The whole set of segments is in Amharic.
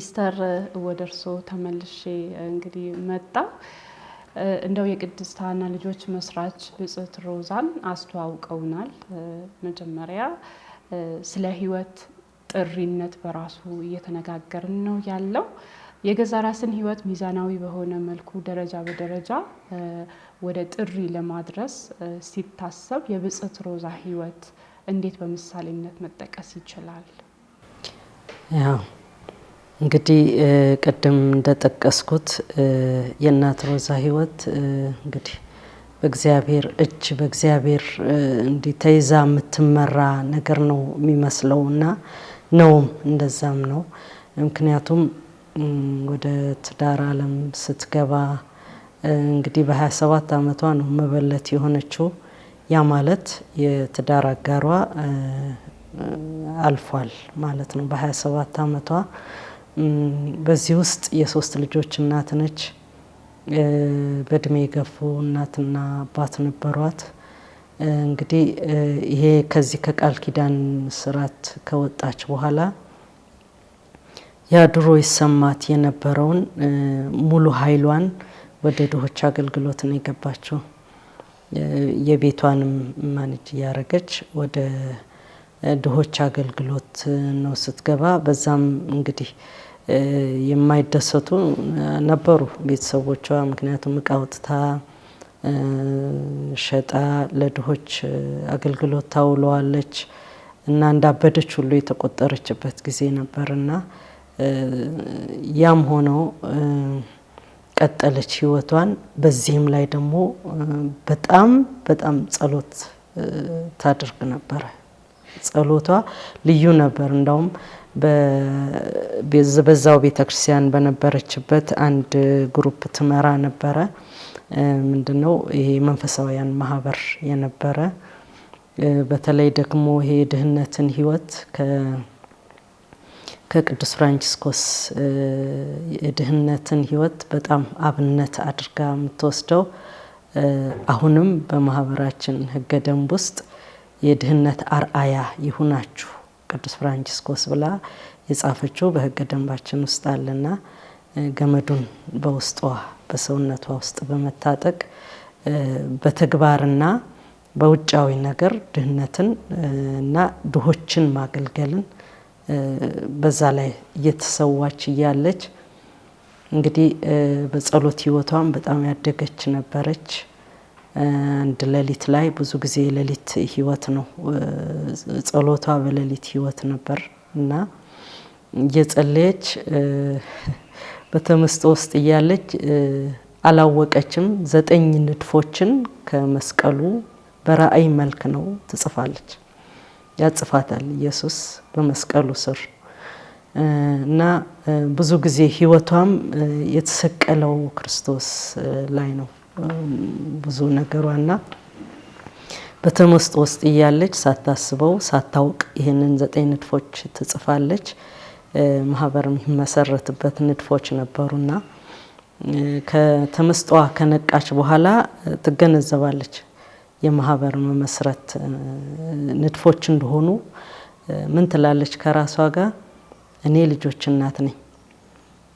ሲስተር ወደርሶ ተመልሼ እንግዲህ መጣ እንደው የቅድስት ሐና ልጆች መስራች ብጽዕት ሮዛን አስተዋውቀውናል። መጀመሪያ ስለ ህይወት ጥሪነት በራሱ እየተነጋገርን ነው ያለው። የገዛ ራስን ህይወት ሚዛናዊ በሆነ መልኩ ደረጃ በደረጃ ወደ ጥሪ ለማድረስ ሲታሰብ የብጽዕት ሮዛ ህይወት እንዴት በምሳሌነት መጠቀስ ይችላል? ያው እንግዲህ ቀደም እንደጠቀስኩት የእናት ሮዛ ህይወት እንግዲህ በእግዚአብሔር እጅ በእግዚአብሔር እንዲተይዛ የምትመራ ነገር ነው የሚመስለውና ነውም እንደዛም ነው። ምክንያቱም ወደ ትዳር ዓለም ስትገባ እንግዲህ በ27 ዓመቷ ነው መበለት የሆነችው። ያ ማለት የትዳር አጋሯ አልፏል ማለት ነው በ27 ዓመቷ። በዚህ ውስጥ የሶስት ልጆች እናት ነች። በእድሜ የገፉ እናትና አባት ነበሯት። እንግዲህ ይሄ ከዚህ ከቃል ኪዳን ስርዓት ከወጣች በኋላ ያ ድሮ ይሰማት የነበረውን ሙሉ ኃይሏን ወደ ድሆች አገልግሎት ነው የገባችው። የቤቷንም ማኔጅ ያረገች ወደ ድሆች አገልግሎት ነው ስትገባ። በዛም እንግዲህ የማይደሰቱ ነበሩ ቤተሰቦቿ። ምክንያቱም እቃ አውጥታ ሸጣ ለድሆች አገልግሎት ታውለዋለች እና እንዳበደች ሁሉ የተቆጠረችበት ጊዜ ነበርና ያም ሆኖ ቀጠለች ህይወቷን። በዚህም ላይ ደግሞ በጣም ጸሎት ታድርግ ነበር። ጸሎቷ ልዩ ነበር። እንደውም በዛው ቤተክርስቲያን በነበረችበት አንድ ግሩፕ ትመራ ነበረ። ምንድነው ይሄ መንፈሳውያን ማህበር የነበረ። በተለይ ደግሞ ይሄ ድህነትን ህይወት ከቅዱስ ፍራንቺስኮስ የድህነትን ህይወት በጣም አብነት አድርጋ የምትወስደው አሁንም በማህበራችን ህገ ደንብ ውስጥ የድህነት አርአያ ይሁናችሁ ቅዱስ ፍራንቺስኮስ ብላ የጻፈችው በህገ ደንባችን ውስጥ አለና ገመዱን በውስጧ በሰውነቷ ውስጥ በመታጠቅ በተግባርና በውጫዊ ነገር ድህነትን እና ድሆችን ማገልገልን በዛ ላይ እየተሰዋች እያለች እንግዲህ በጸሎት ህይወቷም በጣም ያደገች ነበረች። አንድ ሌሊት ላይ ብዙ ጊዜ ሌሊት ህይወት ነው ጸሎቷ በሌሊት ህይወት ነበር እና እየጸለየች በተመስጦ ውስጥ እያለች አላወቀችም 9 ንድፎችን ከመስቀሉ በራእይ መልክ ነው ትጽፋለች። ያጽፋታል ኢየሱስ በመስቀሉ ስር እና ብዙ ጊዜ ህይወቷም የተሰቀለው ክርስቶስ ላይ ነው ብዙ ነገሯና በተመስጦ ውስጥ እያለች ሳታስበው ሳታውቅ ይሄንን 9 ንድፎች ትጽፋለች። ማህበር የሚመሰረትበት ንድፎች ነበሩና ከተመስጧ ከነቃች በኋላ ትገነዘባለች የማህበር መመስረት ንድፎች እንደሆኑ። ምን ትላለች ከራሷ ጋር? እኔ ልጆች እናት ነኝ።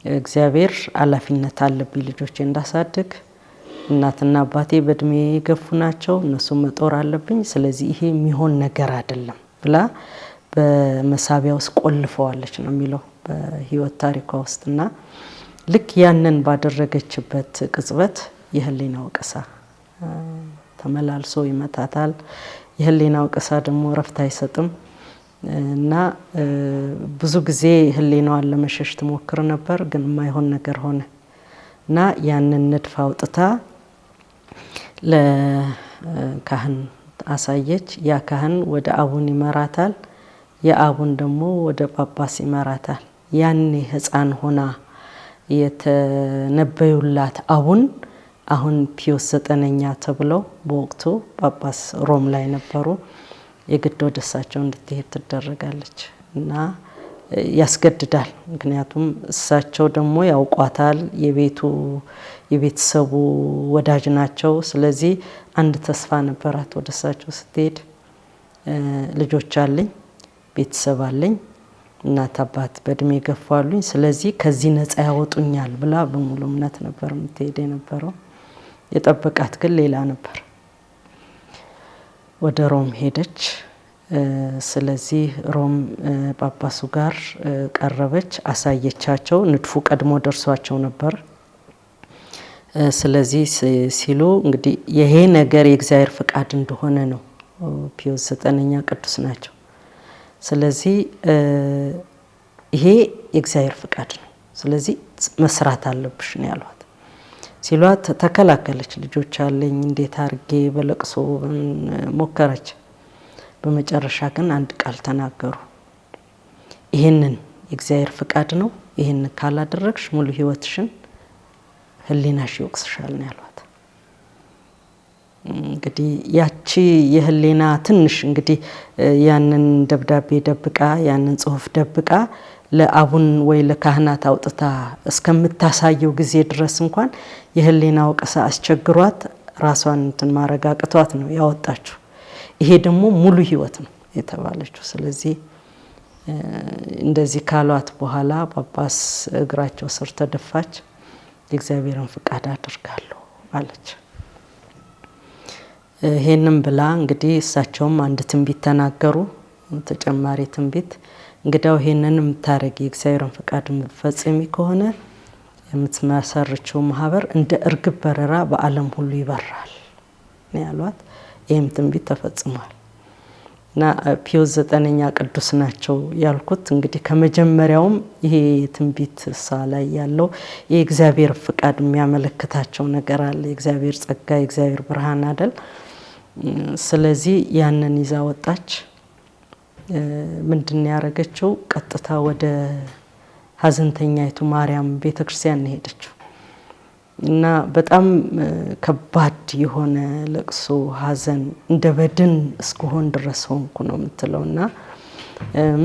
እግዚአብሔር ኃላፊነት አለብኝ ልጆቼ እንዳሳድግ። እናትና አባቴ በእድሜ የገፉ ናቸው፣ እነሱ መጦር አለብኝ። ስለዚህ ይሄ የሚሆን ነገር አይደለም ብላ በመሳቢያ ውስጥ ቆልፈዋለች ነው የሚለው በህይወት ታሪኳ ውስጥና ልክ ያንን ባደረገችበት ቅጽበት የህሊና ወቀሳ ተመላልሶ ይመታታል። የህሊና ወቀሳ ደግሞ ረፍት አይሰጥም እና ብዙ ጊዜ ህሊናዋን ለመሸሽ ትሞክር ነበር፣ ግን የማይሆን ነገር ሆነ እና ያንን ንድፍ አውጥታ ለካህን አሳየች። ያ ካህን ወደ አቡን ይመራታል፣ የአቡን ደግሞ ወደ ጳጳስ ይመራታል። ያኔ ህፃን ሆና የተነበዩላት አቡን አሁን ፒዮስ 9ኛ ተብለው በወቅቱ ጳጳስ ሮም ላይ ነበሩ። የግድ ወደ እሳቸው እንድትሄድ ትደረጋለች እና ያስገድዳል። ምክንያቱም እሳቸው ደግሞ ያውቋታል፣ የቤተሰቡ ወዳጅ ናቸው። ስለዚህ አንድ ተስፋ ነበራት ወደ እሳቸው ስትሄድ ልጆች አለኝ፣ ቤተሰብ አለኝ፣ እናት አባት በእድሜ ገፋሉኝ፣ ስለዚህ ከዚህ ነፃ ያወጡኛል ብላ በሙሉ እምነት ነበር የምትሄድ የነበረው። የጠበቃት ግን ሌላ ነበር። ወደ ሮም ሄደች። ስለዚህ ሮም ጳጳሱ ጋር ቀረበች፣ አሳየቻቸው። ንድፉ ቀድሞ ደርሷቸው ነበር። ስለዚህ ሲሉ እንግዲህ ይሄ ነገር የእግዚአብሔር ፍቃድ እንደሆነ ነው። ፒዮስ 9ኛ ቅዱስ ናቸው። ስለዚህ ይሄ የእግዚአብሔር ፍቃድ ነው፣ ስለዚህ መስራት አለብሽ ነው ያሏት። ሲሏት ተከላከለች። ልጆች አለኝ እንዴት አርጌ በለቅሶ ሞከረች። በመጨረሻ ግን አንድ ቃል ተናገሩ። ይሄንን የእግዚአብሔር ፍቃድ ነው፣ ይሄን ካላደረግሽ ሙሉ ህይወትሽን ህሊናሽ ይወቅስሻል ነው ያሏት። እንግዲህ ያቺ የህሊና ትንሽ እንግዲህ ያንን ደብዳቤ ደብቃ ያንን ጽሁፍ ደብቃ ለአቡን ወይ ለካህናት አውጥታ እስከምታሳየው ጊዜ ድረስ እንኳን የህሊና ወቀሳ አስቸግሯት ራሷን እንትን ማረጋግጧት ነው ያወጣችው። ይሄ ደግሞ ሙሉ ህይወት ነው የተባለችው። ስለዚህ እንደዚህ ካሏት በኋላ ጳጳስ እግራቸው ስር ተደፋች። የእግዚአብሔርን ፍቃድ አድርጋለሁ አለች። ይሄንን ብላ እንግዲህ እሳቸውም አንድ ትንቢት ተናገሩ፣ ተጨማሪ ትንቢት። እንግዲያው ይሄንን የምታረጊ የእግዚአብሔርን ፍቃድ የምትፈጽሚ ከሆነ የምትመሰርችው ማህበር እንደ እርግብ በረራ በዓለም ሁሉ ይበራል ነው ያሏት። ይሄም ትንቢት ተፈጽሟል። እና ፒዮስ 9ኛ ቅዱስ ናቸው ያልኩት እንግዲህ ከመጀመሪያውም ይሄ ትንቢት ላይ ያለው የእግዚአብሔር ፍቃድ የሚያመለክታቸው ነገር አለ። የእግዚአብሔር ጸጋ፣ የእግዚአብሔር ብርሃን አይደል? ስለዚህ ያንን ይዛ ወጣች። ምንድነው ያረገችው? ቀጥታ ወደ ሀዘንተኛይቱ ማርያም ቤተክርስቲያን ሄደችው እና በጣም ከባድ የሆነ ለቅሶ ሀዘን እንደ በድን እስከሆን ድረስ ሆንኩ ነው የምትለውና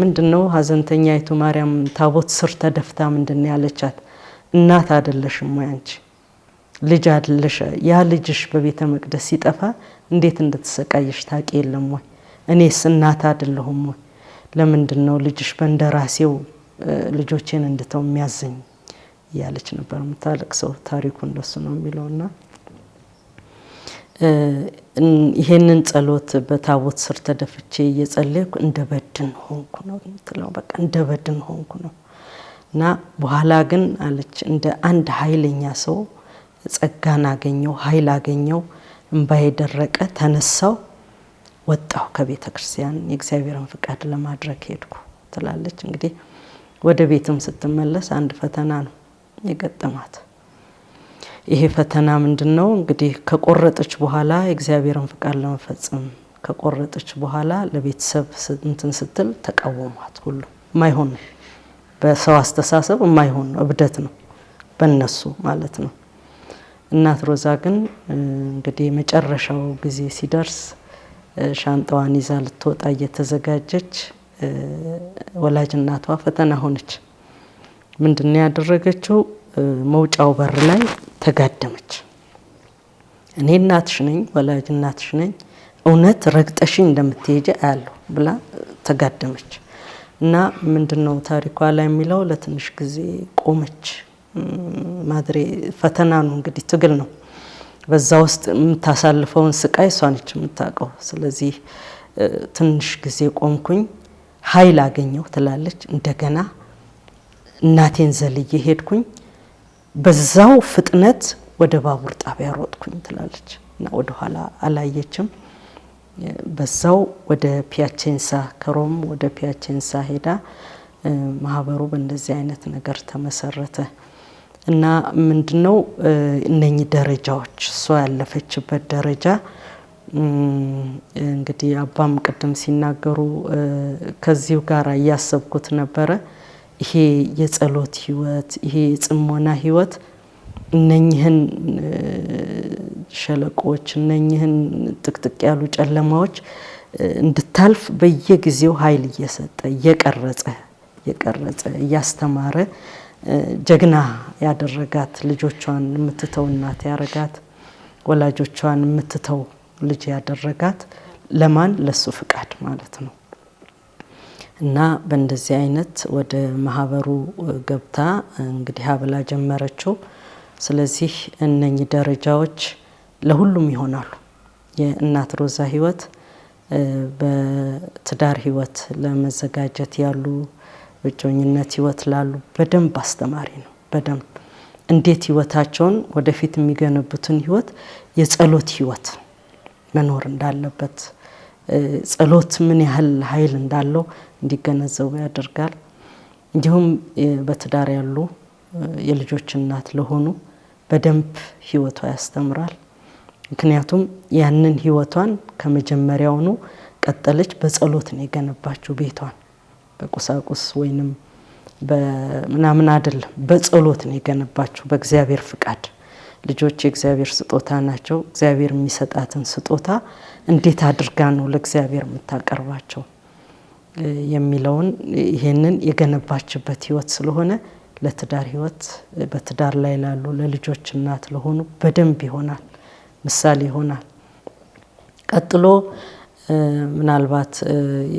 ምንድነው ሀዘንተኛይቱ ማርያም ታቦት ስር ተደፍታ ምንድነው ያለቻት? እናት አይደለሽም ወይ አንቺ? ልጅ አይደለሽ? ያ ልጅሽ በቤተ መቅደስ ሲጠፋ እንዴት እንደተሰቃየሽ ታቂ የለም ወይ? እኔስ እናት አይደለሁም ወይ? ለምንድነው ልጅሽ በእንደራሴው ልጆቼን እንድተው የሚያዘኝ ያለች ነበር የምታለቅሰው። ታሪኩ እንደሱ ነው የሚለውና ይሄንን ጸሎት በታቦት ስር ተደፍቼ እየጸለይኩ እንደ በድን ሆንኩ ነው የምትለው። በቃ እንደ በድን ሆንኩ ነው እና በኋላ ግን አለች እንደ አንድ ኃይለኛ ሰው ጸጋን አገኘው፣ ኃይል አገኘው፣ እንባዬ ደረቀ፣ ተነሳው፣ ወጣው ከቤተ ክርስቲያን የእግዚአብሔርን ፍቃድ ለማድረግ ሄድኩ ትላለች። እንግዲህ ወደ ቤትም ስትመለስ አንድ ፈተና ነው የገጠማት። ይሄ ፈተና ምንድነው? እንግዲህ ከቆረጠች በኋላ የእግዚአብሔርን ፍቃድ ለመፈጸም ከቆረጠች በኋላ ለቤተሰብ እንትን ስትል ተቃወሟት። ሁሉ ማይሆን ነው፣ በሰው አስተሳሰብ ማይሆን ነው፣ እብደት ነው በእነሱ ማለት ነው። እናት ሮዛ ግን እንግዲህ መጨረሻው ጊዜ ሲደርስ ሻንጣዋን ይዛ ልትወጣ እየተዘጋጀች ወላጅ እናቷ ፈተና ሆነች። ምንድነው ያደረገችው? መውጫው በር ላይ ተጋደመች። እኔ እናትሽ ነኝ፣ ወላጅ እናትሽ ነኝ፣ እውነት ረግጠሽኝ እንደምትሄጂ አያለሁ ብላ ተጋደመች። እና ምንድነው ታሪኳ ላይ የሚለው ለትንሽ ጊዜ ቆመች። ማድሬ ፈተና ነው እንግዲህ ትግል ነው። በዛ ውስጥ የምታሳልፈውን ስቃይ እሷ ነች የምታውቀው። ስለዚህ ትንሽ ጊዜ ቆምኩኝ፣ ኃይል አገኘው ትላለች። እንደገና እናቴን ዘልዬ ሄድኩኝ፣ በዛው ፍጥነት ወደ ባቡር ጣቢያ ሮጥኩኝ ትላለች። እና ወደ ኋላ አላየችም። በዛው ወደ ፒያቼንሳ፣ ከሮም ወደ ፒያቼንሳ ሄዳ ማህበሩ በእንደዚህ አይነት ነገር ተመሰረተ። እና ምንድነው እነኚህ ደረጃዎች እሷ ያለፈችበት ደረጃ እንግዲህ አባም ቅድም ሲናገሩ ከዚሁ ጋር እያሰብኩት ነበረ። ይሄ የጸሎት ህይወት፣ ይሄ የጽሞና ህይወት እነኚህን ሸለቆች፣ እነኚህን ጥቅጥቅ ያሉ ጨለማዎች እንድታልፍ በየጊዜው ኃይል እየሰጠ እየቀረጸ እያስተማረ ጀግና ያደረጋት፣ ልጆቿን የምትተው እናት ያረጋት፣ ወላጆቿን የምትተው ልጅ ያደረጋት ለማን? ለሱ ፍቃድ ማለት ነው። እና በእንደዚህ አይነት ወደ ማህበሩ ገብታ እንግዲህ ሀብላ ጀመረችው። ስለዚህ እነኚህ ደረጃዎች ለሁሉም ይሆናሉ። የእናት ሮዛ ህይወት በትዳር ህይወት ለመዘጋጀት ያሉ፣ በእጮኝነት ህይወት ላሉ በደንብ አስተማሪ ነው። በደንብ እንዴት ህይወታቸውን ወደፊት የሚገነቡትን ህይወት የጸሎት ህይወት መኖር እንዳለበት፣ ጸሎት ምን ያህል ኃይል እንዳለው እንዲገነዘቡ ያደርጋል። እንዲሁም በትዳር ያሉ የልጆች እናት ለሆኑ በደንብ ህይወቷ ያስተምራል። ምክንያቱም ያንን ህይወቷን ከመጀመሪያውኑ ቀጠለች። በጸሎት ነው የገነባችው ቤቷን። በቁሳቁስ ወይንም በምናምን አይደለም፣ በጸሎት ነው የገነባችው። በእግዚአብሔር ፍቃድ። ልጆች የእግዚአብሔር ስጦታ ናቸው። እግዚአብሔር የሚሰጣትን ስጦታ እንዴት አድርጋ ነው ለእግዚአብሔር የምታቀርባቸው የሚለውን ይሄንን የገነባችበት ህይወት ስለሆነ ለትዳር ህይወት፣ በትዳር ላይ ላሉ ለልጆች እናት ለሆኑ በደንብ ይሆናል፣ ምሳሌ ይሆናል። ቀጥሎ ምናልባት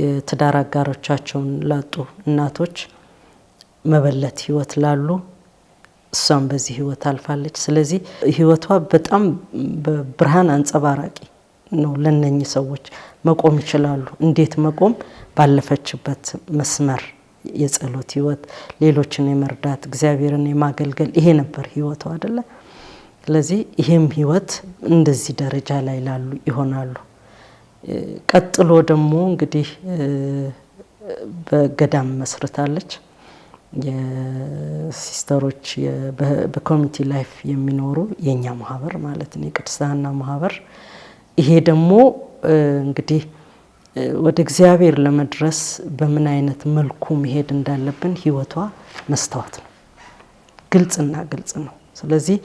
የትዳር አጋሮቻቸውን ላጡ እናቶች፣ መበለት ህይወት ላሉ እሷም በዚህ ህይወት አልፋለች። ስለዚህ ህይወቷ በጣም በብርሃን አንጸባራቂ ነው። ለነኚህ ሰዎች መቆም ይችላሉ። እንዴት መቆም? ባለፈችበት መስመር የጸሎት ህይወት፣ ሌሎችን የመርዳት፣ እግዚአብሔርን የማገልገል ይሄ ነበር ህይወቷ አይደለ? ስለዚህ ይሄም ህይወት እንደዚህ ደረጃ ላይ ላሉ ይሆናሉ። ቀጥሎ ደግሞ እንግዲህ በገዳም መስርታለች። የሲስተሮች በኮሚኒቲ ላይፍ የሚኖሩ የኛ ማህበር ማለት ነው፣ የቅድስት ሐና ማህበር። ይሄ ደግሞ እንግዲህ ወደ እግዚአብሔር ለመድረስ በምን አይነት መልኩ መሄድ እንዳለብን ህይወቷ መስታወት ነው፣ ግልጽና ግልጽ ነው። ስለዚህ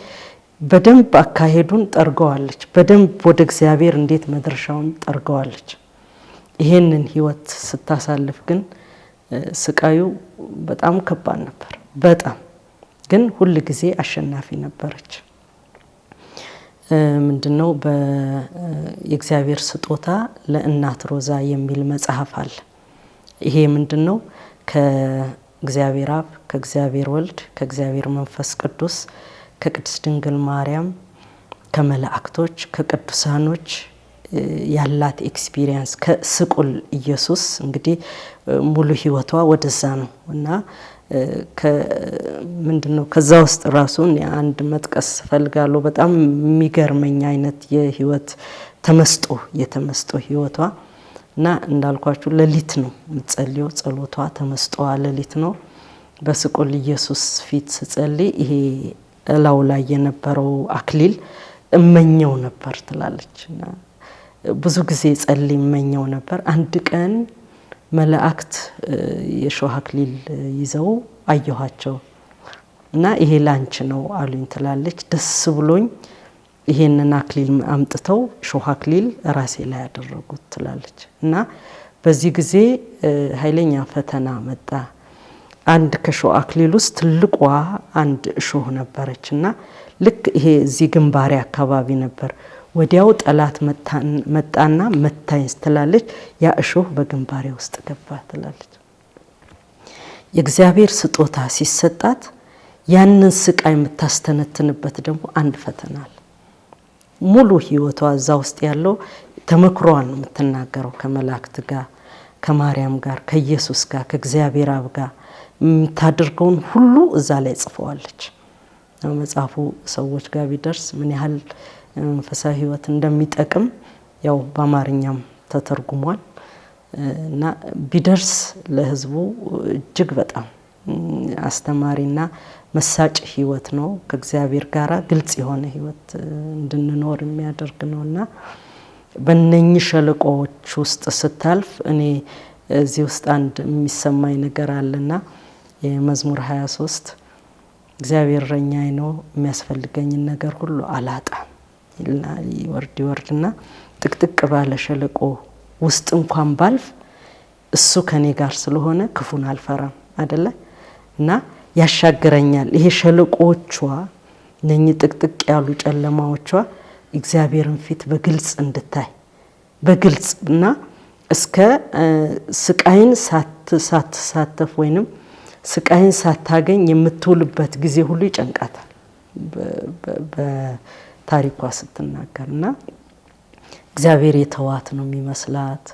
በደንብ አካሄዱን ጠርገዋለች። በደንብ ወደ እግዚአብሔር እንዴት መድረሻውን ጠርገዋለች። ይሄንን ህይወት ስታሳልፍ ግን ስቃዩ በጣም ከባድ ነበር። በጣም ግን ሁሉ ጊዜ አሸናፊ ነበረች። ምንድነው የእግዚአብሔር ስጦታ ለእናት ሮዛ የሚል መጽሐፍ አለ። ይሄ ምንድነው? ከእግዚአብሔር አብ፣ ከእግዚአብሔር ወልድ፣ ከእግዚአብሔር መንፈስ ቅዱስ፣ ከቅድስት ድንግል ማርያም፣ ከመላእክቶች፣ ከቅዱሳኖች ያላት ኤክስፒሪየንስ ከስቁል ኢየሱስ እንግዲህ ሙሉ ህይወቷ ወደዛ ነው እና ምንድነው ከዛ ውስጥ ራሱን አንድ መጥቀስ ፈልጋለሁ። በጣም የሚገርመኝ አይነት የህይወት የተመስጦ ህይወቷ እና እንዳልኳችሁ ሌሊት ነው የምትጸልየው። ጸሎቷ ተመስጦዋ ሌሊት ነው። በስቁል ኢየሱስ ፊት ጸልይ ይሄ እላው ላይ የነበረው አክሊል እመኘው ነበር ትላለች እና ብዙ ጊዜ ጸልይ እመኘው ነበር። አንድ ቀን መላእክት የሾህ አክሊል ይዘው አየኋቸው እና ይሄ ላንቺ ነው አሉኝ ትላለች። ደስ ብሎኝ ይሄንን አክሊል አምጥተው ሾህ አክሊል ራሴ ላይ ያደረጉት ትላለች እና በዚህ ጊዜ ኃይለኛ ፈተና መጣ። አንድ ከሾህ አክሊል ውስጥ ትልቋ አንድ ሾህ ነበረችና ልክ ይሄ እዚህ ግንባሬ አካባቢ ነበር። ወዲያው ጠላት መጣና መታኝ ትላለች። ያ እሾህ በግንባሬ ውስጥ ገባ ትላለች። የእግዚአብሔር ስጦታ ሲሰጣት ያንን ስቃይ የምታስተነትንበት ደግሞ አንድ ፈተና አለ። ሙሉ ህይወቷ እዛ ውስጥ ያለው ተመክሮዋን ነው የምትናገረው። ከመላእክት ጋር፣ ከማርያም ጋር፣ ከኢየሱስ ጋር፣ ከእግዚአብሔር አብ ጋር የምታደርገውን ሁሉ እዛ ላይ ጽፈዋለች። መጽሐፉ ሰዎች ጋር ቢደርስ ምን ያህል መንፈሳዊ ህይወት እንደሚጠቅም ያው በአማርኛም ተተርጉሟል እና ቢደርስ ለህዝቡ እጅግ በጣም አስተማሪና መሳጭ ህይወት ነው። ከእግዚአብሔር ጋር ግልጽ የሆነ ህይወት እንድንኖር የሚያደርግ ነውና በእነኚህ ሸለቆዎች ውስጥ ስታልፍ እኔ እዚህ ውስጥ አንድ የሚሰማኝ ነገር አለና የመዝሙር 23 እግዚአብሔር እረኛዬ ነው የሚያስፈልገኝን ነገር ሁሉ አላጣም ይልና ይወርድና ጥቅጥቅ ባለ ሸለቆ ውስጥ እንኳን ባልፍ እሱ ከኔ ጋር ስለሆነ ክፉን አልፈራም አይደለ እና ያሻግረኛል። ይሄ ሸለቆዎቿ እነኚህ ጥቅጥቅ ያሉ ጨለማዎቿ እግዚአብሔርን ፊት በግልጽ እንድታይ በግልጽና እስከ ስቃይን ሳትሳተፍ ወይንም ስቃይን ሳታገኝ የምትውልበት ጊዜ ሁሉ ይጨንቃታል በታሪኳ ስትናገርና እግዚአብሔር የተዋት ነው የሚመስላት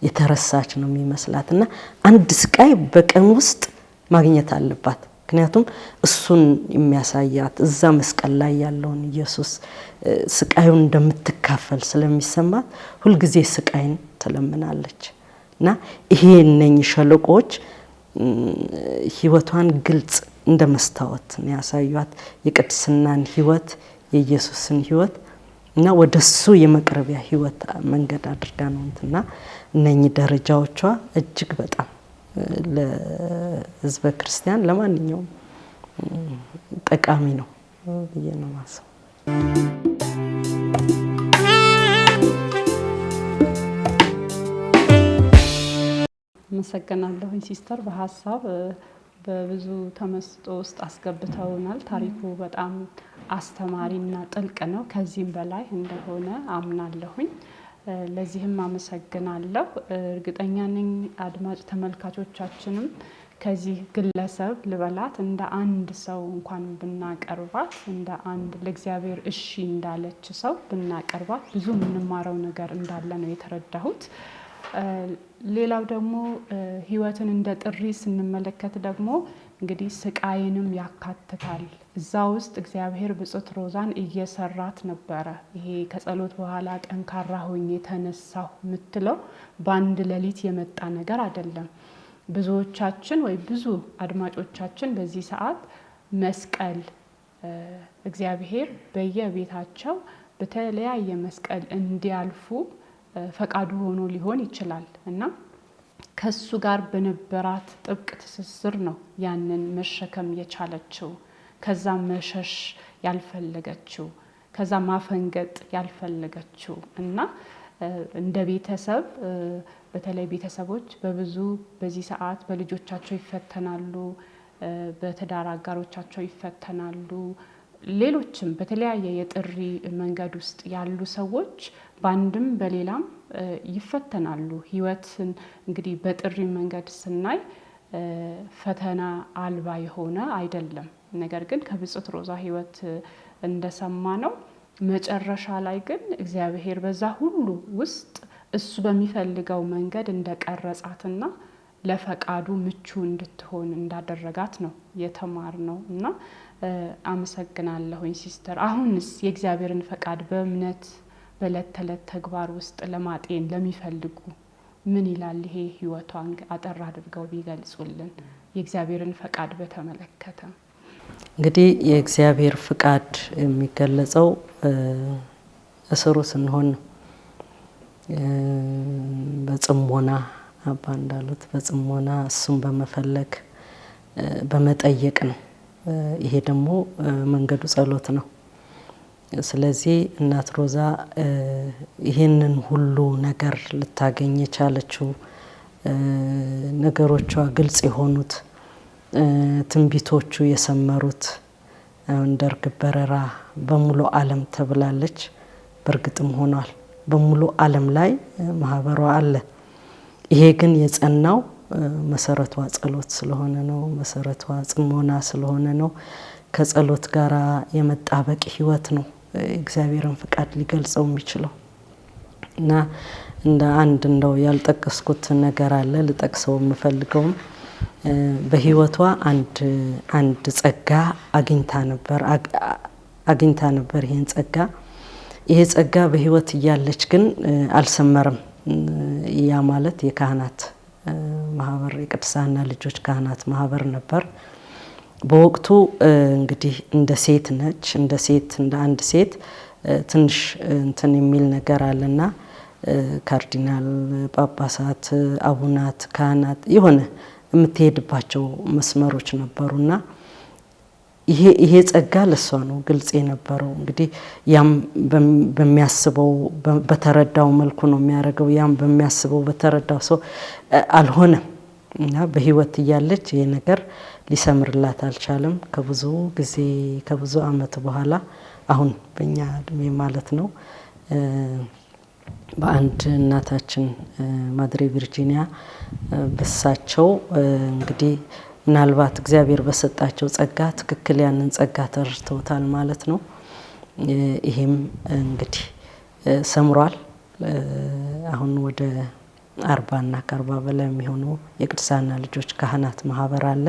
የተረሳች ነው የሚመስላትና አንድ ስቃይ በቀን ውስጥ ማግኘት አለባት። ምክንያቱም እሱን የሚያሳያት እዛ መስቀል ላይ ያለውን ኢየሱስ ስቃዩን እንደምትካፈል ስለሚሰማት ሁሉ ጊዜ ስቃይን ትለምናለች እና ይሄ እነኚህ ሸለቆዎች ህይወቷን ግልጽ እንደመስታወት ነው ያሳዩት የቅድስናን ህይወት የኢየሱስን ህይወት እና ወደሱ የመቅረቢያ ህይወት መንገድ አድርጋ ነው እንትና እነኚህ ደረጃዎቿ እጅግ በጣም ለህዝበ ክርስቲያን ለማንኛውም ጠቃሚ ነው ብዬ ነው ማሰብ። መሰገናለሁ ሲስተር በሐሳብ በብዙ ተመስጦ ውስጥ አስገብተውናል። ታሪኩ በጣም አስተማሪና ጥልቅ ነው። ከዚህም በላይ እንደሆነ አምናለሁኝ። ለዚህም አመሰግናለሁ። እርግጠኛ ነኝ አድማጭ ተመልካቾቻችንም ከዚህ ግለሰብ ልበላት እንደ አንድ ሰው እንኳን ብናቀርባት እንደ አንድ ለእግዚአብሔር እሺ እንዳለች ሰው ብናቀርባት ብዙ የምንማረው ነገር እንዳለ ነው የተረዳሁት። ሌላው ደግሞ ህይወትን እንደ ጥሪ ስንመለከት ደግሞ እንግዲህ ስቃይንም ያካትታል። እዛ ውስጥ እግዚአብሔር ብጽዕት ሮዛን እየሰራት ነበረ። ይሄ ከጸሎት በኋላ ጠንካራ ሆኜ ተነሳሁ የምትለው በአንድ ሌሊት የመጣ ነገር አይደለም። ብዙዎቻችን ወይ ብዙ አድማጮቻችን በዚህ ሰዓት መስቀል እግዚአብሔር በየቤታቸው በተለያየ መስቀል እንዲያልፉ ፈቃዱ ሆኖ ሊሆን ይችላል እና ከሱ ጋር በነበራት ጥብቅ ትስስር ነው ያንን መሸከም የቻለችው። ከዛ መሸሽ ያልፈለገችው ከዛ ማፈንገጥ ያልፈለገችው እና እንደ ቤተሰብ በተለይ ቤተሰቦች በብዙ በዚህ ሰዓት በልጆቻቸው ይፈተናሉ፣ በትዳር አጋሮቻቸው ይፈተናሉ። ሌሎችም በተለያየ የጥሪ መንገድ ውስጥ ያሉ ሰዎች በአንድም በሌላም ይፈተናሉ። ህይወትን እንግዲህ በጥሪ መንገድ ስናይ ፈተና አልባ የሆነ አይደለም። ነገር ግን ከብጽዕት ሮዛ ህይወት እንደሰማነው መጨረሻ ላይ ግን እግዚአብሔር በዛ ሁሉ ውስጥ እሱ በሚፈልገው መንገድ እንደቀረጻትና ለፈቃዱ ምቹ እንድትሆን እንዳደረጋት ነው የተማርነው እና አመሰግናለሁኝ ሲስተር። አሁንስ የእግዚአብሔርን ፈቃድ በእምነት በዕለት ተዕለት ተግባር ውስጥ ለማጤን ለሚፈልጉ ምን ይላል ይሄ ህይወቷን አጠር አድርገው ቢገልጹልን የእግዚአብሔርን ፈቃድ በተመለከተ? እንግዲህ የእግዚአብሔር ፈቃድ የሚገለጸው እስሩ ስንሆን በጽሞና አባ እንዳሉት በጽሞና እሱን በመፈለግ በመጠየቅ ነው። ይሄ ደግሞ መንገዱ ጸሎት ነው። ስለዚህ እናት ሮዛ ይሄንን ሁሉ ነገር ልታገኝ የቻለችው ነገሮቿ ግልጽ የሆኑት ትንቢቶቹ የሰመሩት እንደ ርግብ በረራ በሙሉ ዓለም ተብላለች። በእርግጥም ሆኗል። በሙሉ ዓለም ላይ ማህበሯ አለ። ይሄ ግን የጸናው መሰረቷ ጸሎት ስለሆነ ነው። መሰረቷ ጽሞና ስለሆነ ነው። ከጸሎት ጋራ የመጣበቅ ህይወት ነው እግዚአብሔርን ፈቃድ ሊገልጸው የሚችለው እና እንደ አንድ እንደው ያልጠቀስኩት ነገር አለ ልጠቅሰው የምፈልገው በህይወቷ አንድ ጸጋ አግኝታ ነበር። ይሄ ጸጋ በህይወት እያለች ግን አልሰመረም። ያ ማለት የካህናት ማህበር የቅድሳና ልጆች ካህናት ማህበር ነበር። በወቅቱ እንግዲህ እንደ ሴት ነች። እንደ አንድ ሴት ትንሽ እንትን የሚል ነገር አለና ካርዲናል፣ ጳጳሳት፣ አቡናት፣ ካህናት የሆነ የምትሄድባቸው መስመሮች ነበሩና ይሄ ጸጋ ለሷ ነው ግልጽ የነበረው። እንግዲህ ያም በሚያስበው በተረዳው መልኩ ነው የሚያደርገው። ያም በሚያስበው በተረዳው ሰው አልሆነም እና በህይወት እያለች ይሄ ነገር ሊሰምርላት አልቻለም። ከብዙ አመት በኋላ አሁን በእኛ እድሜ ማለት ነው በአንድ እናታችን ማድሬ ቨርጂኒያ በሳቸው እንግዲህ ምናልባት እግዚአብሔር በሰጣቸው ጸጋ ትክክል ያንን ጸጋ ተረድተውታል ማለት ነው። ይሄም እንግዲህ ሰምሯል። አሁን ወደ 40 እና ከ40 በላይ የሚሆኑ የቅዱሳን ልጆች ካህናት ማህበር አለ።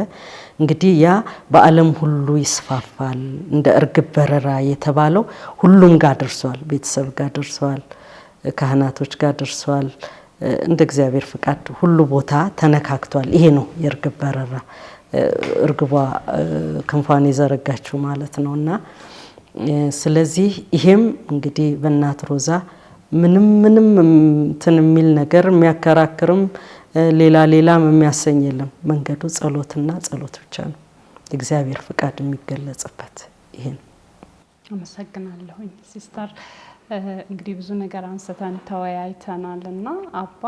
እንግዲህ ያ በዓለም ሁሉ ይስፋፋል እንደ እርግብ በረራ የተባለው ሁሉም ጋር ደርሷል። ቤተሰብ ጋር ደርሷል፣ ካህናቶች ጋር ደርሷል። እንደ እግዚአብሔር ፍቃድ ሁሉ ቦታ ተነካክቷል። ይሄ ነው የእርግብ በረራ፣ እርግቧ ክንፏን የዘረጋችው ማለት ነውና ስለዚህ ይሄም እንግዲህ በእናት ሮዛ ምንም እንትን የሚል ነገር የሚያከራክርም ሌላም የሚያሰኝ የለም። መንገዱ ጸሎትና ጸሎት ብቻ ነው፣ እግዚአብሔር ፍቃድ የሚገለጽበት ይሄ ነው። አመሰግናለሁኝ ሲስተር። እንግዲህ ብዙ ነገር አንስተን ተወያይተናልና አባ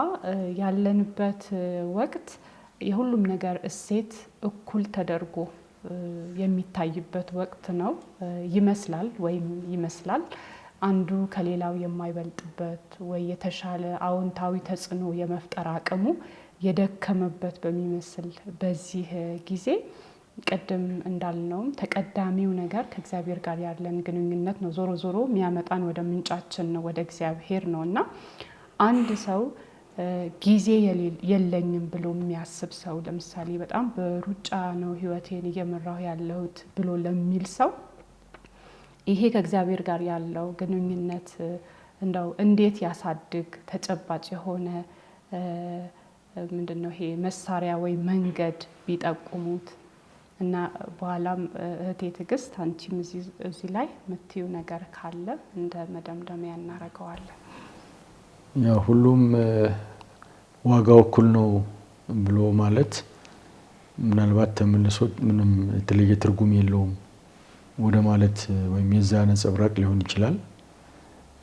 ያለንበት ወቅት የሁሉም ነገር እሴት እኩል ተደርጎ የሚታይበት ወቅት ነው ይመስላል። አንዱ ከሌላው የማይበልጥበት ወይ የተሻለ አዎንታዊ ተጽዕኖ የመፍጠር አቅሙ የደከመበት በሚመስል በዚህ ጊዜ ቅድም እንዳልነውም ተቀዳሚው ነገር ከእግዚአብሔር ጋር ያለን ግንኙነት ነው። ዞሮ ዞሮ የሚያመጣን ወደ ምንጫችን ነው፣ ወደ እግዚአብሔር ነው እና አንድ ሰው ጊዜ የለኝም ብሎ የሚያስብ ሰው ለምሳሌ በጣም በሩጫ ነው ህይወቴን እየመራሁ ያለሁት ብሎ ለሚል ሰው ይሄ ከእግዚአብሔር ጋር ያለው ግንኙነት እንደው እንዴት ያሳድግ ተጨባጭ የሆነ ምንድነው ይሄ መሳሪያ ወይ መንገድ ቢጠቁሙት እና በኋላም እህቴ ትዕግስት አንቺም እዚህ ላይ የምትይው ነገር ካለ እንደ መደምደሚያ እናደርገዋለን። ያው ሁሉም ዋጋው እኩል ነው ብሎ ማለት ምናልባት ተመልሶ ምንም የተለየ ትርጉም የለውም ወደ ማለት ወይም የዛ ነጸብራቅ ሊሆን ይችላል።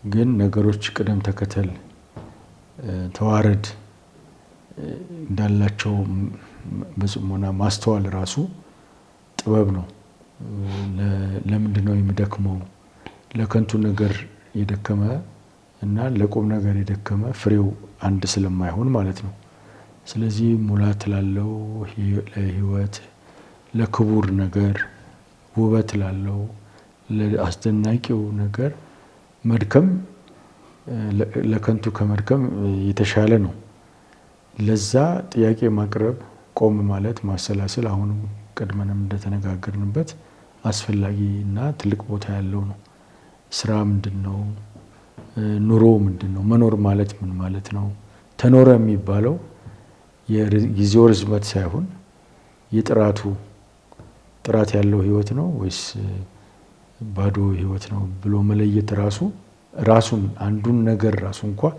ግን ነገሮች ቅደም ተከተል ተዋረድ እንዳላቸው በጽሞና ማስተዋል ራሱ ጥበብ ነው። ለምንድነው የሚደክመው? ለከንቱ ነገር የደከመ እና ለቁም ነገር የደከመ ፍሬው አንድ ስለማይሆን ማለት ነው። ስለዚህ ሙላት ላለው ለህይወት ለክቡር ነገር ውበት ላለው ለአስደናቂው ነገር መድከም ለከንቱ ከመድከም የተሻለ ነው። ለዛ ጥያቄ ማቅረብ፣ ቆም ማለት፣ ማሰላሰል አሁንም ቀድመንም እንደተነጋገርንበት አስፈላጊና ትልቅ ቦታ ያለው ነው። ስራ ምንድነው? ኑሮ ምንድነው? መኖር ማለት ምን ማለት ነው? ተኖረ የሚባለው የጊዜው ርዝመት ሳይሆን ጥራት ያለው ህይወት ነው ወይስ ባዶ ህይወት ነው ብሎ መለየት ራሱን አንዱን ነገር ራሱ እንኳን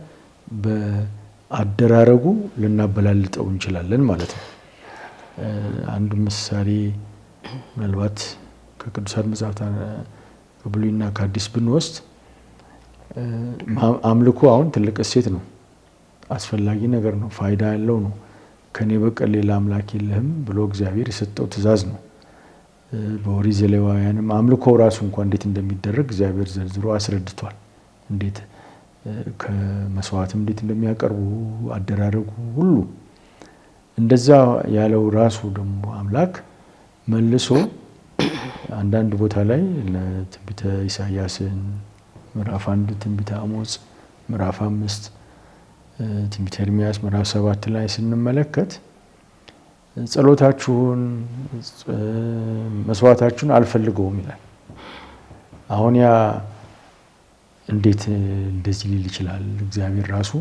በአደራረጉ ልናበላልጠው እንችላለን ማለት ነው። አንዱ ምሳሌ ምናልባት ከቅዱሳት መጻሕፍት ከብሉይና ከአዲስ ብንወስድ አምልኮ አሁን ትልቅ እሴት ነው፣ አስፈላጊ ነገር ነው፣ ፋይዳ ያለው ነው። ከኔ በቀር ሌላ አምላክ የለህም ብሎ እግዚአብሔር የሰጠው ትእዛዝ ነው። በኦሪት ዘሌዋውያንም አምልኮ ራሱ እንኳን እንዴት እንደሚደረግ እግዚአብሔር ዘርዝሮ አስረድቷል። እንዴት ከመስዋዕትም እንዴት እንደሚያቀርቡ አደራረጉ ሁሉ እንደዛ ያለው ራሱ ደግሞ አምላክ መልሶ አንዳንድ ቦታ ላይ ለትንቢተ ኢሳይያስን ምዕራፍ 1 ትንቢተ አሞጽ ምዕራፍ 5 ትንቢተ ኤርምያስ ምዕራፍ 7 ላይ ስንመለከት ጸሎታችሁን መስዋዕታችሁን አልፈልገውም ይላል። አሁን ያ እንዴት እንደዚህ ሊል ይችላል? እግዚአብሔር ራሱ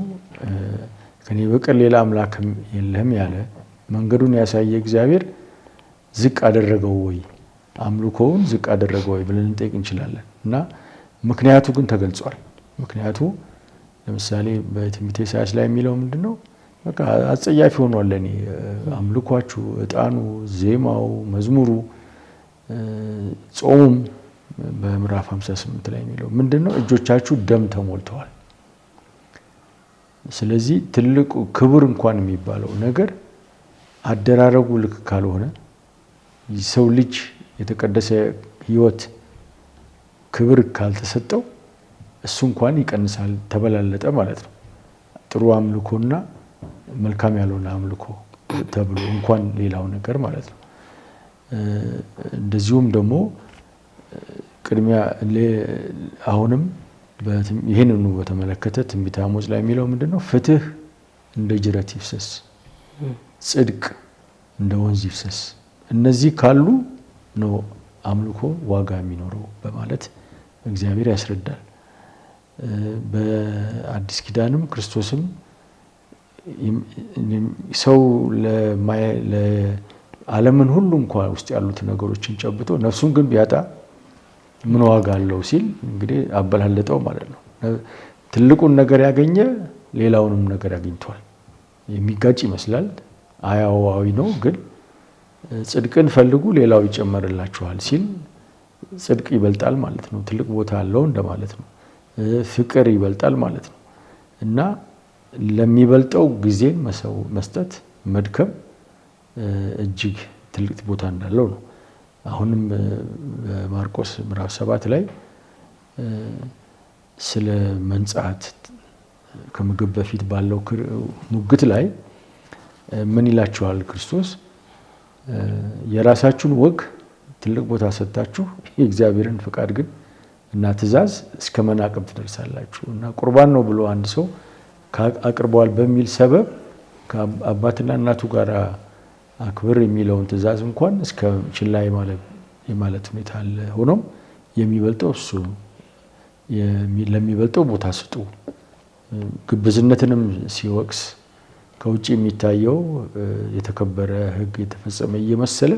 ከኔ በቀር ሌላ አምላክ የለህም ያለ መንገዱን ያሳየ እግዚአብሔር ዝቅ አደረገው ወይ? አምልኮውን ዝቅ አደረገው ወይ ብለን እንጠይቅ እንችላለን። እና ምክንያቱ ግን ተገልጿል። ምክንያቱ ለምሳሌ በትንቢተ ኢሳይያስ ላይ የሚለው ምንድነው? በቃ አጸያፊ ሆኗል ለኔ አምልኳችሁ፣ እጣኑ፣ ዜማው፣ መዝሙሩ፣ ጾሙም በምዕራፍ 58 ላይ የሚለው ምንድነው? እጆቻችሁ ደም ተሞልተዋል። ስለዚህ ትልቁ ክብር እንኳን የሚባለው ነገር አደራረጉ ልክ ካልሆነ ሰው ልጅ የተቀደሰ ህይወት ክብር ካልተሰጠው እሱ እንኳን ይቀንሳል፣ ተበላለጠ ማለት ነው። ጥሩ አምልኮና መልካም ያልሆነ አምልኮ ተብሎ እንኳን ሌላው ነገር ማለት ነው። እንደዚሁም ደግሞ ቅድሚያ አሁንም ይህንኑ በተመለከተ ትንቢተ አሞጽ ላይ የሚለው ምንድነው? ፍትህ እንደ ጅረት ይፍሰስ፣ ጽድቅ እንደ ወንዝ ይፍሰስ። እነዚህ ካሉ ነው አምልኮ ዋጋ የሚኖረው በማለት እግዚአብሔር ያስረዳል። በአዲስ ኪዳንም ክርስቶስም ሰው ዓለምን ሁሉ እንኳን ውስጥ ያሉት ነገሮችን ጨብጦ ነፍሱን ግን ቢያጣ ምን ዋጋ አለው ሲል እንግዲህ አበላለጠው ማለት ነው። ትልቁን ነገር ያገኘ ሌላውንም ነገር አግኝቷል። የሚጋጭ ይመስላል፣ አያዋዊ ነው። ግን ጽድቅን ፈልጉ ሌላው ይጨመርላችኋል ሲል ጽድቅ ይበልጣል ማለት ነው። ትልቅ ቦታ አለው እንደማለት ነው። ፍቅር ይበልጣል ማለት ነው እና ለሚበልጠው ጊዜን መስጠት መድከም እጅግ ትልቅ ቦታ እንዳለው ነው። አሁንም በማርቆስ ምዕራፍ 7 ላይ ስለ መንጻት ከምግብ በፊት ባለው ሙግት ላይ ምን ይላችኋል ክርስቶስ? የራሳችሁን ወግ ትልቅ ቦታ ሰጣችሁ የእግዚአብሔርን ፍቃድ ግን እና ትእዛዝ እስከ መናቅም ትደርሳላችሁ። እና ቁርባን ነው ብሎ አንድ ሰው አቅርበዋል በሚል ሰበብ ከአባትና እናቱ ጋር አክብር የሚለውን ትእዛዝ እንኳን እስከ ችላ የማለት ሁኔታ አለ። ሆኖም የሚበልጠው እሱ ለሚበልጠው ቦታ ስጡ። ግብዝነትንም ሲወቅስ ከውጭ የሚታየው የተከበረ ሕግ የተፈጸመ እየመሰለ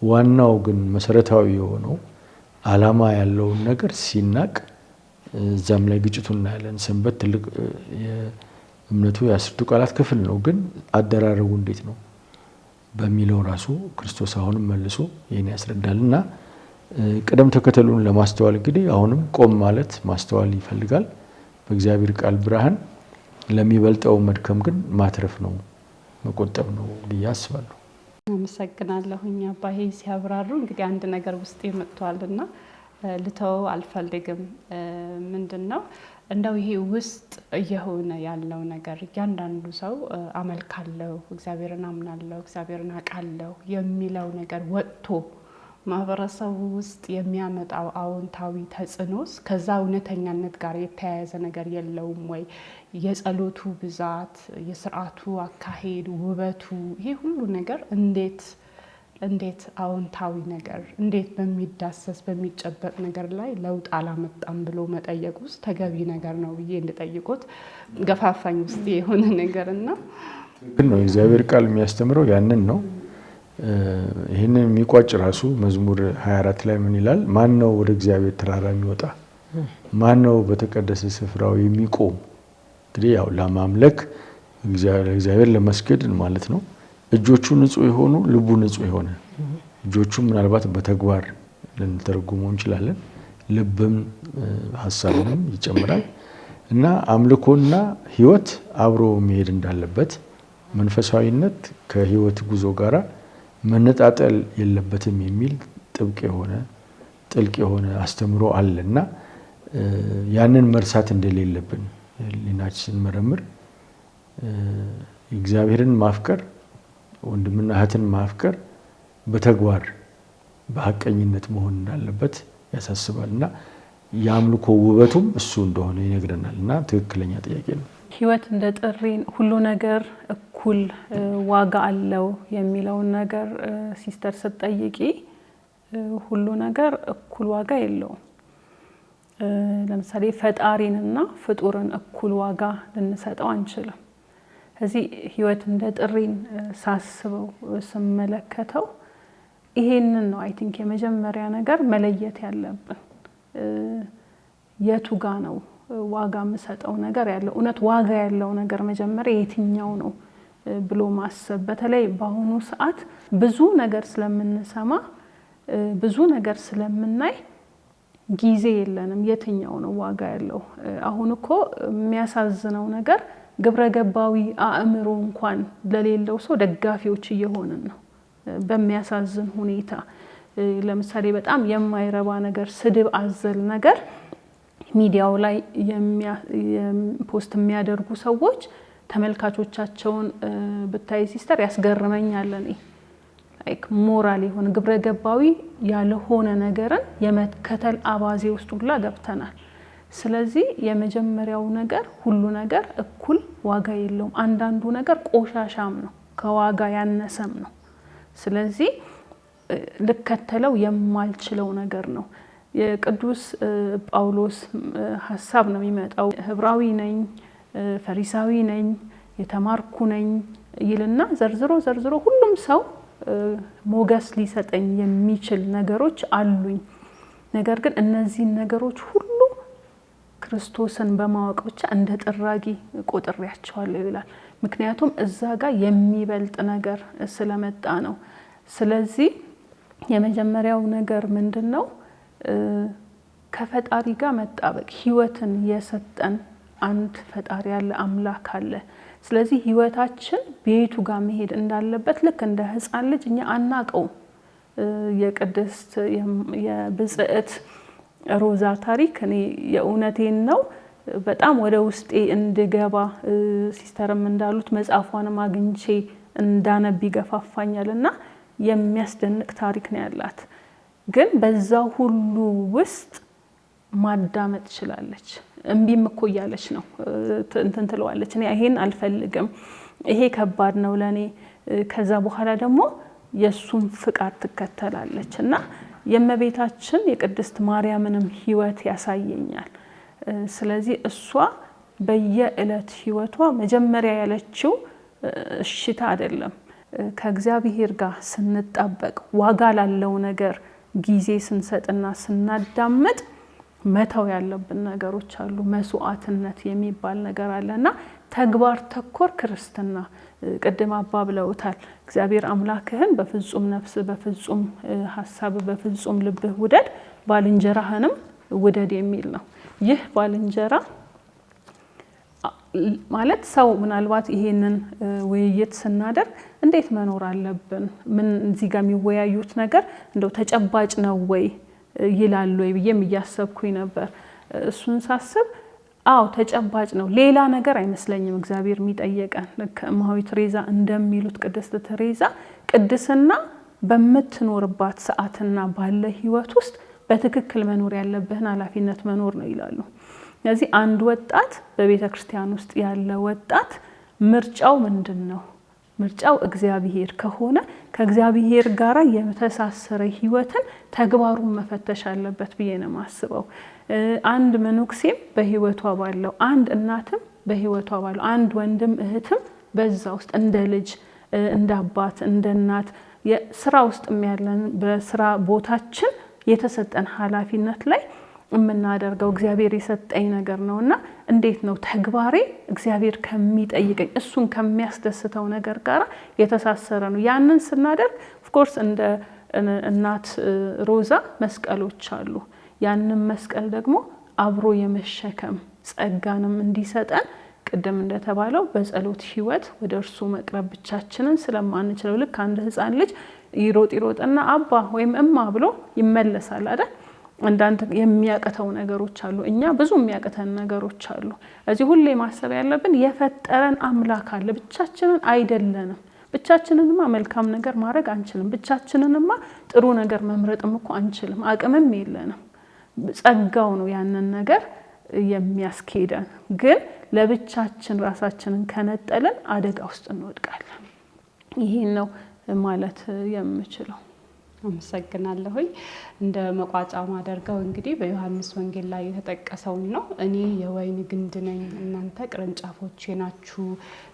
ዋናው ግን መሰረታዊ የሆነው ዓላማ ያለውን ነገር ሲናቅ እዛም ላይ ግጭቱን እናያለን። ሰንበት ትልቅ የእምነቱ የ10ቱ ቃላት ክፍል ነው። ግን አደራረጉ እንዴት ነው በሚለው ራሱ ክርስቶስ አሁንም መልሶ ይህን ያስረዳል። እና ቅደም ተከተሉን ለማስተዋል እንግዲህ አሁንም ቆም ማለት ማስተዋል ይፈልጋል። በእግዚአብሔር ቃል ብርሃን ለሚበልጠው መድከም ግን ማትረፍ ነው፣ መቆጠብ ነው ብዬ አስባለሁ። አመሰግናለሁኝ አባዬ ሲያብራሩ። እንግዲህ አንድ ነገር ውስጥ መጥቷልና ልተው አልፈልግም። ምንድነው እንደው ይሄ ውስጥ እየሆነ ያለው ነገር እያንዳንዱ ሰው አመልካለሁ፣ እግዚአብሔርን አምናለሁ፣ እግዚአብሔርን አውቃለሁ የሚለው ነገር ወጥቶ ማህበረሰቡ ውስጥ የሚያመጣው አዎንታዊ ተጽዕኖስ ከዛ እውነተኛነት ጋር የተያያዘ ነገር የለውም ወይ? የጸሎቱ ብዛት፣ የስርዓቱ አካሄድ፣ ውበቱ፣ ይሄ ሁሉ ነገር እንዴት አዎንታዊ ነገር እንዴት በሚዳሰስ በሚጨበጥ ነገር ላይ ለውጥ አላመጣም ብሎ መጠየቅ ውስጥ ተገቢ ነገር ነው ብዬ እንድጠይቁት ገፋፋኝ ውስጥ የሆነ ነገርና ግን ነው የእግዚአብሔር ቃል የሚያስተምረው ያንን ነው። ይህንን የሚቋጭ ራሱ መዝሙር 24 ላይ ምን ይላል? ማን ነው ወደ እግዚአብሔር ተራራ የሚወጣ? ማን ነው በተቀደሰ ስፍራው የሚቆም? እንግዲህ ያው ለማምለክ እግዚአብሔር ለመስገድ ማለት ነው። እጆቹ ንጹህ የሆኑ ልቡ ንጹህ የሆነ እጆቹ ምናልባት በተግባር ልንተረጉመው እንችላለን። ልብም ሀሳብንም ይጨምራል እና አምልኮና ሕይወት አብሮ መሄድ እንዳለበት መንፈሳዊነት ከሕይወት ጉዞ ጋራ መነጣጠል የለበትም የሚል ጥልቅ የሆነ አስተምሮ አለና ያንን መርሳት እንደሌለብን ሊናችን ስንመረምር እግዚአብሔርን ማፍቀር ወንድምና እህትን ማፍቀር በተግባር በሐቀኝነት መሆን እንዳለበት ያሳስባልና የአምልኮ ውበቱም እሱ እንደሆነ ይነግረናል። እና ትክክለኛ ጥያቄ ነው። ሕይወት እንደ ጥሪ ሁሉ ነገር እኩል ዋጋ አለው የሚለውን ነገር ሲስተር ስትጠይቂ ሁሉ ነገር እኩል ዋጋ የለውም። ለምሳሌ ፈጣሪንና ፍጡርን እኩል ዋጋ ልንሰጠው አንችልም። እዚህ ሕይወት እንደ ጥሪን ሳስበው ስመለከተው ይሄንን ነው አይ ቲንክ የመጀመሪያ ነገር መለየት ያለብን። የቱ ጋ ነው ዋጋ የምሰጠው ነገር ያለው? እውነት ዋጋ ያለው ነገር መጀመሪያ የትኛው ነው ብሎ ማሰብ። በተለይ በአሁኑ ሰዓት ብዙ ነገር ስለምንሰማ ብዙ ነገር ስለምናይ ጊዜ የለንም። የትኛው ነው ዋጋ ያለው? አሁን እኮ የሚያሳዝነው ነገር ግብረ ገባዊ አእምሮ እንኳን ለሌለው ሰው ደጋፊዎች እየሆንን ነው በሚያሳዝን ሁኔታ። ለምሳሌ በጣም የማይረባ ነገር፣ ስድብ አዘል ነገር ሚዲያው ላይ ፖስት የሚያደርጉ ሰዎች ተመልካቾቻቸውን ብታይ ሲስተር ያስገርመኛል። እኔ ላይክ ሞራል የሆነ ግብረ ገባዊ ያልሆነ ነገርን የመከተል አባዜ ውስጥ ሁላ ገብተናል። ስለዚህ የመጀመሪያው ነገር ሁሉ ነገር እኩል ዋጋ የለውም። አንዳንዱ ነገር ቆሻሻም ነው፣ ከዋጋ ያነሰም ነው። ስለዚህ ልከተለው የማልችለው ነገር ነው። የቅዱስ ጳውሎስ ሐሳብ ነው የሚመጣው። ህብራዊ ነኝ፣ ፈሪሳዊ ነኝ፣ የተማርኩ ነኝ ይልና ዘርዝሮ ሁሉም ሰው ሞገስ ሊሰጠኝ የሚችል ነገሮች አሉኝ። ነገር ግን እነዚህን ነገሮች ሁሉ ክርስቶስን በማወቅ ብቻ እንደ ጥራጊ ቆጥሬያቸዋለሁ ይላል። ምክንያቱም እዛ ጋር የሚበልጥ ነገር ስለመጣ ነው። ስለዚህ የመጀመሪያው ነገር ምንድነው? ከፈጣሪ ጋር መጣበቅ። ህይወትን የሰጠን አንድ ፈጣሪ ያለ አምላክ አለ። ስለዚህ ህይወታችን ቤቱ ጋር መሄድ እንዳለበት ልክ እንደ ህፃን ልጅ እኛ አናቀው። የቅድስት የብጽዕት ሮዛ ታሪክ እኔ የእውነቴን ነው በጣም ወደ ውስጤ እንድገባ ሲስተርም እንዳሉት መጽሐፏንም አግኝቼ እንዳነብ ይገፋፋኛልና የሚያስደንቅ ታሪክ ነው ያላት። ግን በዛ ሁሉ ውስጥ ማዳመጥ ትችላለች። እምቢም እኮ እያለች ነው እንትን ትለዋለች። እኔ ይሄን አልፈልግም፣ ይሄ ከባድ ነው ለኔ። ከዛ በኋላ ደግሞ የሱን ፍቃድ ትከተላለች እና የእመቤታችን የቅድስት ማርያምንም ህይወት ያሳየኛል። ስለዚህ እሷ በየዕለት ህይወቷ መጀመሪያ ያለችው እሽታ አይደለም። ከእግዚአብሔር ጋር ስንጣበቅ ዋጋ ላለው ነገር ጊዜ ስንሰጥና ስናዳምጥ መተው ያለብን ነገሮች አሉ። መስዋዕትነት የሚባል ነገር አለና ተግባር ተኮር ክርስትና ቅድም አባ ብለውታል። እግዚአብሔር አምላክህን በፍጹም ነፍስ፣ በፍጹም ሐሳብ፣ በፍጹም ልብህ ውደድ፣ ባልንጀራህንም ውደድ የሚል ነው። ይህ ባልንጀራ ማለት ሰው ምናልባት ይሄንን ውይይት ስናደርግ እንዴት መኖር አለብን? ምን እዚህ ጋር የሚወያዩት ነገር እንደው ተጨባጭ ነው ወይ ይላል ወይ ብዬም እያሰብኩኝ ነበር። እሱን ሳስብ አዎ ተጨባጭ ነው። ሌላ ነገር አይመስለኝም እግዚአብሔር የሚጠየቀን። ልክ እማሆይ ቴሬዛ እንደሚሉት ቅድስት ቴሬዛ ቅድስና በምትኖርባት ሰዓትና ባለ ህይወት ውስጥ በትክክል መኖር ያለብህን ኃላፊነት መኖር ነው ይላሉ። ስለዚህ አንድ ወጣት በቤተ ክርስቲያን ውስጥ ያለ ወጣት ምርጫው ምንድነው? ምርጫው እግዚአብሔር ከሆነ ከእግዚአብሔር ጋር የተሳሰረ ህይወትን ተግባሩን መፈተሽ አለበት ብዬ ነው የማስበው። አንድ መነኩሴም በህይወቷ ባለው፣ አንድ እናትም በህይወቷ ባለው፣ አንድ ወንድም እህትም በዛ ውስጥ እንደ ልጅ፣ እንደ አባት፣ እንደ እናት የስራ ውስጥ ያለን በስራ ቦታችን የተሰጠን ኃላፊነት ላይ የምናደርገው እግዚአብሔር የሰጠኝ ነገር ነውና እንዴት ነው ተግባሬ እግዚአብሔር ከሚጠይቀኝ እሱን ከሚያስደስተው ነገር ጋር የተሳሰረ ነው። ያንን ስናደርግ ኦፍ ኮርስ እንደ እናት ሮዛ መስቀሎች አሉ። ያንን መስቀል ደግሞ አብሮ የመሸከም ጸጋንም እንዲሰጠን ቅድም እንደተባለው በጸሎት ህይወት ወደ እርሱ መቅረብ ብቻችንን ስለማንችለው ልክ አንድ ህፃን ልጅ ይሮጥና አባ ወይም እማ ብሎ ይመለሳል አይደል? አንዳንድ የሚያቀተው ነገሮች አሉ። እኛ ብዙ የሚያቀተን ነገሮች አሉ። እዚህ ሁሌ ማሰብ ያለብን የፈጠረን አምላክ አለ። ብቻችንን አይደለንም። ብቻችንንማ መልካም ነገር ማድረግ አንችልም። ብቻችንንማ ጥሩ ነገር መምረጥም እኮ አንችልም። አቅምም የለንም። ጸጋው ነው ያንን ነገር የሚያስኬደን። ግን ለብቻችን ራሳችንን ከነጠልን አደጋ ውስጥ እንወድቃለን። ይሄን ነው ማለት የምችለው። አመሰግናለሁኝ። እንደ መቋጫ ማደርገው እንግዲህ በዮሐንስ ወንጌል ላይ የተጠቀሰውን ነው። እኔ የወይን ግንድ ነኝ፣ እናንተ ቅርንጫፎቼ ናችሁ።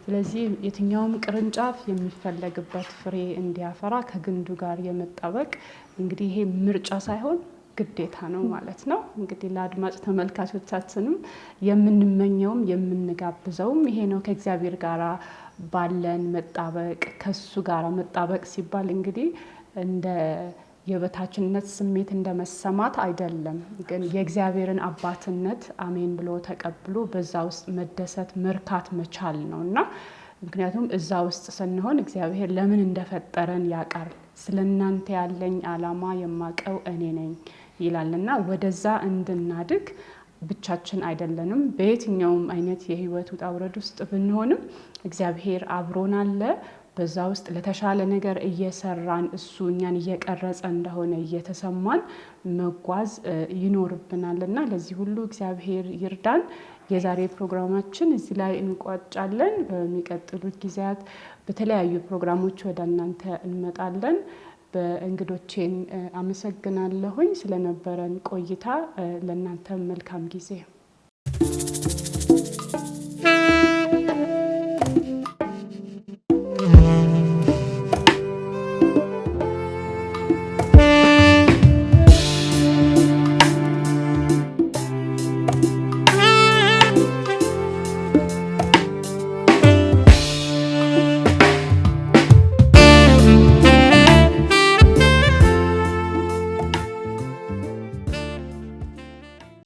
ስለዚህ የትኛውም ቅርንጫፍ የሚፈለግበት ፍሬ እንዲያፈራ ከግንዱ ጋር የመጣበቅ እንግዲህ ይሄ ምርጫ ሳይሆን ግዴታ ነው ማለት ነው። እንግዲህ ለአድማጭ ተመልካቾቻችንም የምንመኘውም የምንጋብዘውም ይሄ ነው። ከእግዚአብሔር ጋር ባለን መጣበቅ፣ ከሱ ጋር መጣበቅ ሲባል እንግዲህ እንደ የበታችነት ስሜት እንደ መሰማት አይደለም፣ ግን የእግዚአብሔርን አባትነት አሜን ብሎ ተቀብሎ በዛ ውስጥ መደሰት መርካት መቻል ነውና ምክንያቱም እዛ ውስጥ ስንሆን እግዚአብሔር ለምን እንደፈጠረን ያውቃል። ስለናንተ ያለኝ ዓላማ የማቀው እኔ ነኝ ይላልና ወደዛ እንድናድግ ብቻችን አይደለንም። በየትኛውም አይነት የህይወት ውጣ ውረድ ውስጥ ብንሆንም እግዚአብሔር አብሮን አለ። በዛ ውስጥ ለተሻለ ነገር እየሰራን እሱ እኛን እየቀረጸ እንደሆነ እየተሰማን መጓዝ ይኖርብናልና ለዚህ ሁሉ እግዚአብሔር ይርዳን። የዛሬ ፕሮግራማችን እዚህ ላይ እንቋጫለን። በሚቀጥሉት ጊዜያት በተለያዩ ፕሮግራሞች ወደ እናንተ እንመጣለን። በእንግዶቼን አመሰግናለሁኝ ስለነበረን ቆይታ። ለእናንተ መልካም ጊዜ